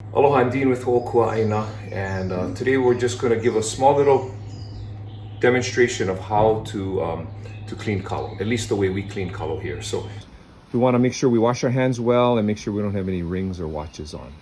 Aloha, I'm Dean with Hoʻokuaʻāina, and today we're just going to give a small little demonstration of how to clean kalo, at least the way we clean kalo here. So we want to make sure we wash our hands well and make sure we don't have any rings or watches on.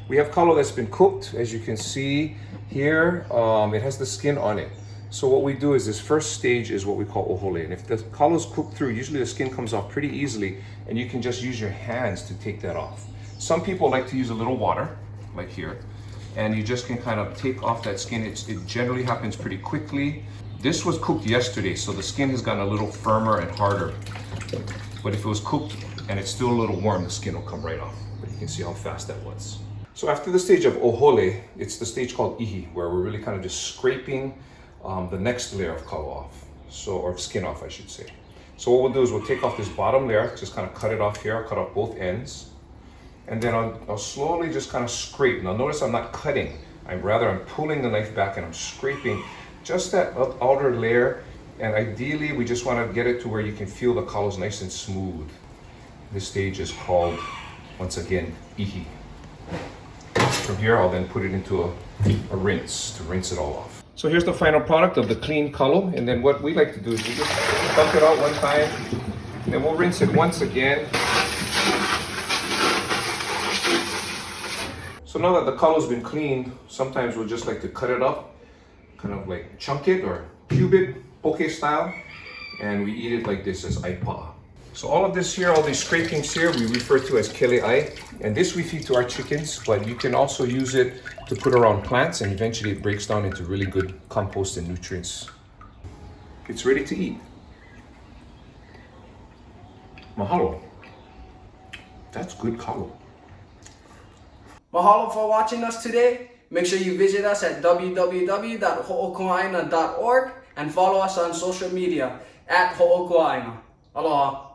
We have kalo that's been cooked, as you can see here. It has the skin on it. So what we do is this first stage is what we call ohole, and if the kalo is cooked through, usually the skin comes off pretty easily, and you can just use your hands to take that off. Some people like to use a little water, like here, and you just can kind of take off that skin. It generally happens pretty quickly. This was cooked yesterday, so the skin has gotten a little firmer and harder. But if it was cooked and it's still a little warm, the skin will come right off. But you can see how fast that was. So after the stage of ohole, it's the stage called ʻIhi, where we're really kind of just scraping the next layer of kalo off, or skin off, I should say. So what we'll do is we'll take off this bottom layer, just kind of cut it off here. I'll cut off both ends. And then I'll slowly just kind of scrape. Now notice I'm not cutting. I'm pulling the knife back and I'm scraping just that outer layer. And ideally, we just want to get it to where you can feel the kalo's nice and smooth. This stage is called, once again, ʻIhi. From here, I'll then put it into a rinse to rinse it all off. So here's the final product of the clean kalo. And then what we like to do is we just dump it out one time. And then we'll rinse it once again. So now that the kalo's been cleaned, sometimes we'll just like to cut it up, kind of like chunk it or cube it, poke style, and we eat it like this as aipa'a. So all of this here, all these scrapings here, we refer to as kele'ai, and this we feed to our chickens, but you can also use it to put around plants, and eventually it breaks down into really good compost and nutrients. It's ready to eat. Mahalo. That's good kalo. Mahalo for watching us today. Make sure you visit us at www.hoʻokuaʻāina.org and follow us on social media at Hoʻokuaʻāina. Aloha.